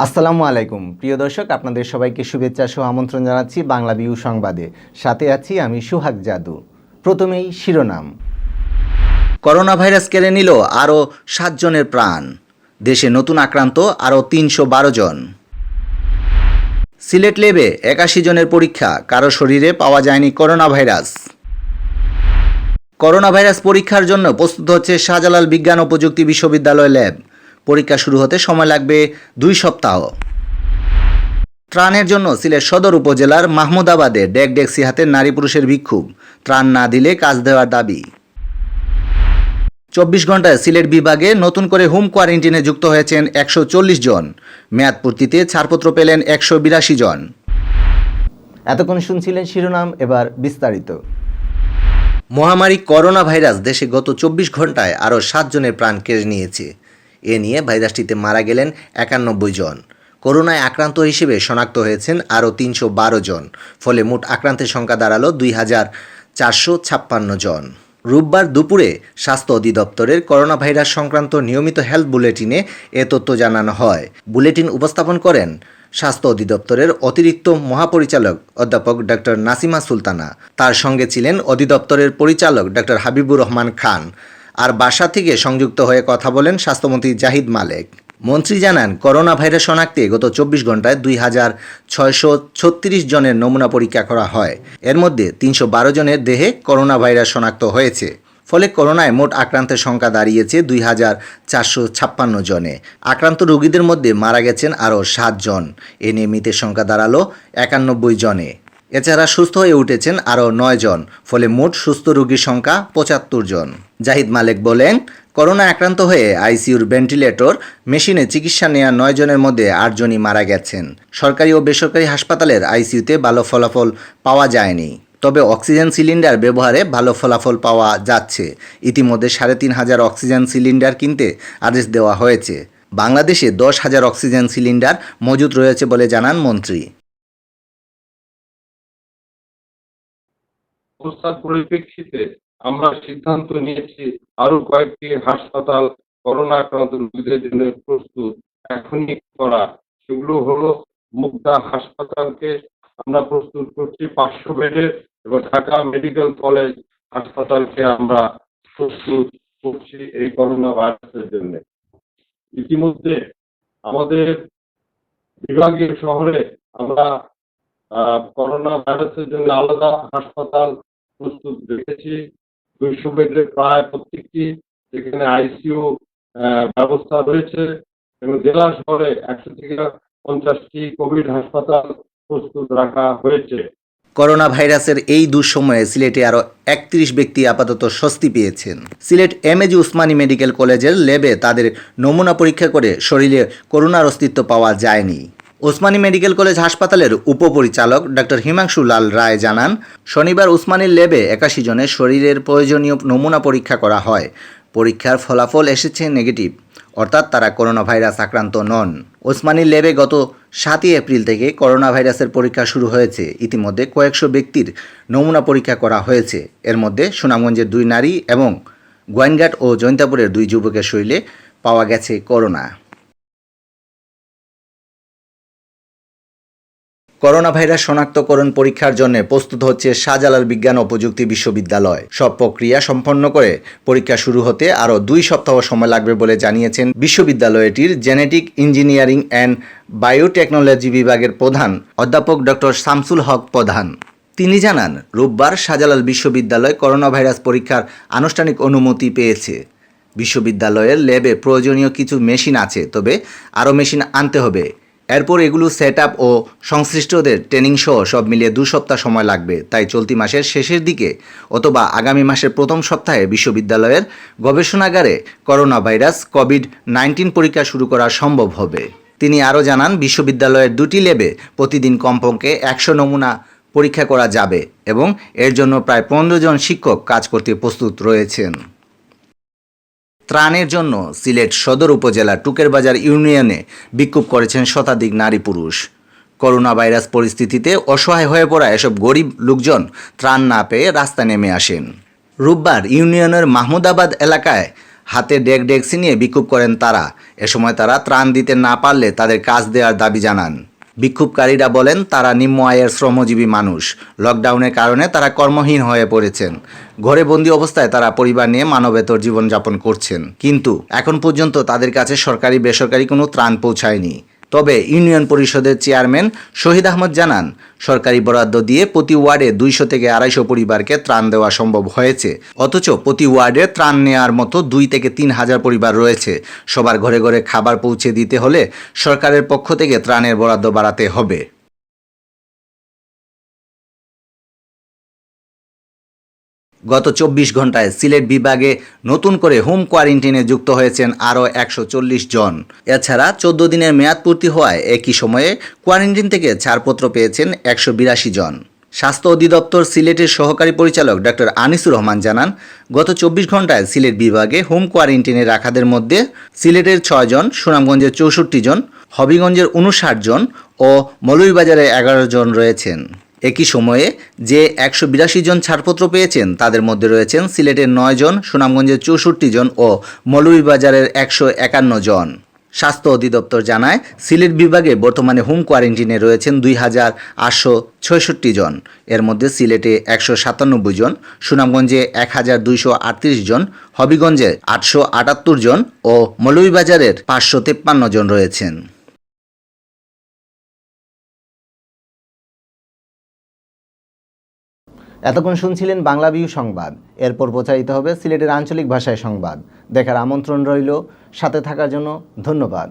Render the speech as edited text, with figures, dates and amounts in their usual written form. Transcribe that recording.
আসসালামু আলাইকুম প্রিয় দর্শক, আপনাদের সবাইকে শুভেচ্ছা সহ আমন্ত্রণ জানাচ্ছি বাংলা বিউ সংবাদে। সাথে আছি আমি সুহাগ জাদু। প্রথমেই শিরোনাম। করোনা ভাইরাস কেড়ে নিল আরও 7 জনের প্রাণ। দেশে নতুন আক্রান্ত আরও 312 জন। সিলেট ল্যাবে 81 জনের পরীক্ষা, কারো শরীরে পাওয়া যায়নি করোনা ভাইরাস। করোনা ভাইরাস পরীক্ষার জন্য প্রস্তুত হচ্ছে শাহজালাল বিজ্ঞান ও প্রযুক্তি বিশ্ববিদ্যালয় ল্যাব। পরীক্ষা শুরু হতে সময় লাগবে 2 সপ্তাহ। ত্রাণের জন্য সিলেট সদর উপজেলার মাহমুদাবাদে ডেকডেকসি হাতে নারী পুরুষের বিক্ষোভ। ত্রাণ না দিলে কাজ দেওয়ার দাবি। 24 ঘন্টায় সিলেট বিভাগে নতুন করে হোম কোয়ারেন্টিনে যুক্ত হয়েছেন 140 জন। মেয়াদ পূর্তিতে ছাড়পত্র পেলেন 182 জন। এতক্ষণ শুনছিলেন শিরোনাম, এবার বিস্তারিত। মহামারী করোনা ভাইরাস দেশে গত 24 ঘন্টায় আরও 7 জনের প্রাণ কেড়ে নিয়েছে। এ নিয়ে ভাইরাসটিতে মারা গেলেন 91 জন। করোনায় আক্রান্ত হিসেবে শনাক্ত হয়েছেন আরও 312 জন। ফলে মোট আক্রান্তের সংখ্যা দাঁড়ালো 2456 জন। রোববার দুপুরে স্বাস্থ্য অধিদপ্তরের করোনা ভাইরাস সংক্রান্ত নিয়মিত হেলথ বুলেটিনে এ তথ্য জানানো হয়। বুলেটিন উপস্থাপন করেন স্বাস্থ্য অধিদপ্তরের অতিরিক্ত মহাপরিচালক অধ্যাপক ডক্টর নাসিমা সুলতানা। তার সঙ্গে ছিলেন অধিদপ্তরের পরিচালক ডক্টর হাবিবুর রহমান খান। আর বাসা থেকে সংযুক্ত হয়ে কথা বলেন স্বাস্থ্যমন্ত্রী জাহিদ মালেক। মন্ত্রী জানান, করোনা ভাইরাস শনাক্তে গত 24 ঘন্টায় 2636 জনের নমুনা পরীক্ষা করা হয়। এর মধ্যে 312 জনের দেহে করোনা ভাইরাস শনাক্ত হয়েছে। ফলে করোনায় মোট আক্রান্তের সংখ্যা দাঁড়িয়েছে 2456 জনে। আক্রান্ত রোগীদের মধ্যে মারা গেছেন আরও 7 জন। এ নিয়ে মৃতের সংখ্যা দাঁড়ালো 91 জনে। এছাড়া সুস্থ হয়ে উঠেছেন আরও 9 জন। ফলে মোট সুস্থ রোগীর সংখ্যা 75 জন। জাহিদ মালেক বলেন, করোনা আক্রান্ত হয়ে আইসিইউর ভেন্টিলেটর মেশিনে চিকিৎসা নেওয়া 9 জনের মধ্যে 8 জনই মারা গেছেন। সরকারি ও বেসরকারি হাসপাতালের আইসিইউতে ভালো ফলাফল পাওয়া যায়নি, তবে অক্সিজেন সিলিন্ডার ব্যবহারে ভালো ফলাফল পাওয়া যাচ্ছে। ইতিমধ্যে 3500 অক্সিজেন সিলিন্ডার কিনতে আদেশ দেওয়া হয়েছে। বাংলাদেশে 10,000 অক্সিজেন সিলিন্ডার মজুদ রয়েছে বলে জানান মন্ত্রী। অবস্থার পরিপ্রেক্ষিতে আমরা সিদ্ধান্ত নিয়েছি আরো কয়েকটি হাসপাতাল করোনা আক্রান্ত রোগীদের জন্য প্রস্তুত এখনই করা। সেগুলো হলো মুগদা হাসপাতালকে আমরা প্রস্তুত করছি 500 বেডের, এবং ঢাকা মেডিকেল কলেজ হাসপাতালকে আমরা প্রস্তুত করছি এই করোনা ভাইরাসের জন্য। ইতিমধ্যে আমাদের বিভাগীয় শহরে আমরা করোনা ভাইরাসের জন্য আলাদা হাসপাতাল প্রস্তুত রেখেছি 200 বেডের প্রায় প্রত্যেকটি, যেখানে আইসিইউ ব্যবস্থা রয়েছে, এবং জেলা শহরে 100 থেকে 50টি কোভিড হাসপাতাল প্রস্তুত রাখা হয়েছে। করোনা ভাইরাসের এই দুঃসময়ে সিলেটে আরও 31 ব্যক্তি আপাতত স্বস্তি পেয়েছেন। সিলেট এমএজি উসমানী মেডিকেল কলেজের ল্যাবে তাদের নমুনা পরীক্ষা করে শরীরে করোনার অস্তিত্ব পাওয়া যায়নি। ওসমানী মেডিকেল কলেজ হাসপাতালের উপপরিচালক ডক্টর হিমাংশু লাল রায় জানান, শনিবার উসমানীর ল্যাবে 81 জনের শরীরের প্রয়োজনীয় নমুনা পরীক্ষা করা হয়। পরীক্ষার ফলাফল এসেছে নেগেটিভ, অর্থাৎ তারা করোনা ভাইরাস আক্রান্ত নন। ওসমানীর ল্যাবে গত 7 এপ্রিল থেকে করোনা ভাইরাসের পরীক্ষা শুরু হয়েছে। ইতিমধ্যে কয়েকশো ব্যক্তির নমুনা পরীক্ষা করা হয়েছে। এর মধ্যে সুনামগঞ্জের 2 নারী এবং গোয়াইনঘাট ও জৈন্তাপুরের 2 যুবকের শরীরে পাওয়া গেছে করোনা। করোনা ভাইরাস শনাক্তকরণ পরীক্ষার জন্য প্রস্তুত হচ্ছে শাহজালাল বিজ্ঞান ও প্রযুক্তি বিশ্ববিদ্যালয়। সব প্রক্রিয়া সম্পন্ন করে পরীক্ষা শুরু হতে আরও 2 সপ্তাহ সময় লাগবে বলে জানিয়েছেন বিশ্ববিদ্যালয়টির জেনেটিক ইঞ্জিনিয়ারিং অ্যান্ড বায়োটেকনোলজি বিভাগের প্রধান অধ্যাপক ডক্টর শামসুল হক প্রধান। তিনি জানান, রোববার শাহজালাল বিশ্ববিদ্যালয় করোনা ভাইরাস পরীক্ষার আনুষ্ঠানিক অনুমতি পেয়েছে। বিশ্ববিদ্যালয়ের ল্যাবে প্রয়োজনীয় কিছু মেশিন আছে, তবে আরও মেশিন আনতে হবে। এরপর এগুলো সেট আপ ও সংশ্লিষ্টদের ট্রেনিং সহ সব মিলিয়ে 2 সপ্তাহ সময় লাগবে। তাই চলতি মাসের শেষের দিকে অথবা আগামী মাসের প্রথম সপ্তাহে বিশ্ববিদ্যালয়ের গবেষণাগারে করোনা ভাইরাস কোভিড-19 পরীক্ষা শুরু করা সম্ভব হবে। তিনি আরও জানান, বিশ্ববিদ্যালয়ের 2টি ল্যাবে প্রতিদিন কমপক্ষে 100 নমুনা পরীক্ষা করা যাবে এবং এর জন্য প্রায় 15 জন শিক্ষক কাজ করতে প্রস্তুত রয়েছেন। ত্রাণের জন্য সিলেট সদর উপজেলা টুকের বাজার ইউনিয়নে বিক্ষোভ করেছেন শতাধিক নারী পুরুষ। করোনা ভাইরাস পরিস্থিতিতে অসহায় হয়ে পড়া এসব গরিব লোকজন ত্রাণ না পেয়ে রাস্তায় নেমে আসেন। রোববার ইউনিয়নের মাহমুদাবাদ এলাকায় হাতে ডেকসি নিয়ে বিক্ষোভ করেন তারা। এ সময় তারা ত্রাণ দিতে না পারলে তাদের কাজ দেওয়ার দাবি জানান। বিক্ষোভকারীরা বলেন তারা নিম্ন আয়ের শ্রমজীবী মানুষ। লকডাউনের কারণে তারা কর্মহীন হয়ে পড়েছেন। ঘরে বন্দি অবস্থায় তারা পরিবার নিয়ে মানবেতর জীবনযাপন করছেন। কিন্তু এখন পর্যন্ত তাদের কাছে সরকারি বেসরকারি কোনো ত্রাণ পৌঁছায়নি। তবে ইউনিয়ন পরিষদের চেয়ারম্যান শহীদ আহমদ জানান, সরকারি বরাদ্দ দিয়ে প্রতি ওয়ার্ডে 200 থেকে 250 পরিবারকে ত্রাণ দেওয়া সম্ভব হয়েছে। অথচ প্রতি ওয়ার্ডে ত্রাণ নেওয়ার মতো 2 থেকে 3 হাজার পরিবার রয়েছে। সবার ঘরে ঘরে খাবার পৌঁছে দিতে হলে সরকারের পক্ষ থেকে ত্রাণের বরাদ্দ বাড়াতে হবে। গত 24 ঘন্টায় সিলেট বিভাগে নতুন করে হোম কোয়ারেন্টাইনে যুক্ত হয়েছেন আরও 140 জন। এছাড়া 14 দিনের মেয়াদ পূর্তি হওয়ায় একই সময়ে কোয়ারেন্টাইন থেকে ছাড়পত্র পেয়েছেন 182 জন। স্বাস্থ্য অধিদপ্তর সিলেটের সহকারী পরিচালক ডক্টর আনিসুর রহমান জানান, গত 24 ঘন্টায় সিলেট বিভাগে হোম কোয়ারেন্টাইনে রাখাদের মধ্যে সিলেটের 6 জন, সুনামগঞ্জের 64 জন, হবিগঞ্জের 59 জন ও মৌলভীবাজারে 11 জন রয়েছেন। একই সময়ে যে 182 জন ছাড়পত্র পেয়েছেন তাদের মধ্যে রয়েছেন সিলেটের 9 জন, সুনামগঞ্জের 64 জন ও মৌলভীবাজারের 151 জন। স্বাস্থ্য অধিদপ্তর জানায়, সিলেট বিভাগে বর্তমানে হোম কোয়ারেন্টাইনে রয়েছেন 2866 জন। এর মধ্যে সিলেটে 197 জন, সুনামগঞ্জে 1238 জন, হবিগঞ্জে 878 জন ও মৌলভীবাজারের 553 জন রয়েছেন। এতক্ষণ শুনছিলেন বাংলা ভিউ সংবাদ। এরপর প্রচারিত হবে সিলেটের আঞ্চলিক ভাষায় সংবাদ। দেখার আমন্ত্রণ রইল। সাথে থাকার জন্য ধন্যবাদ।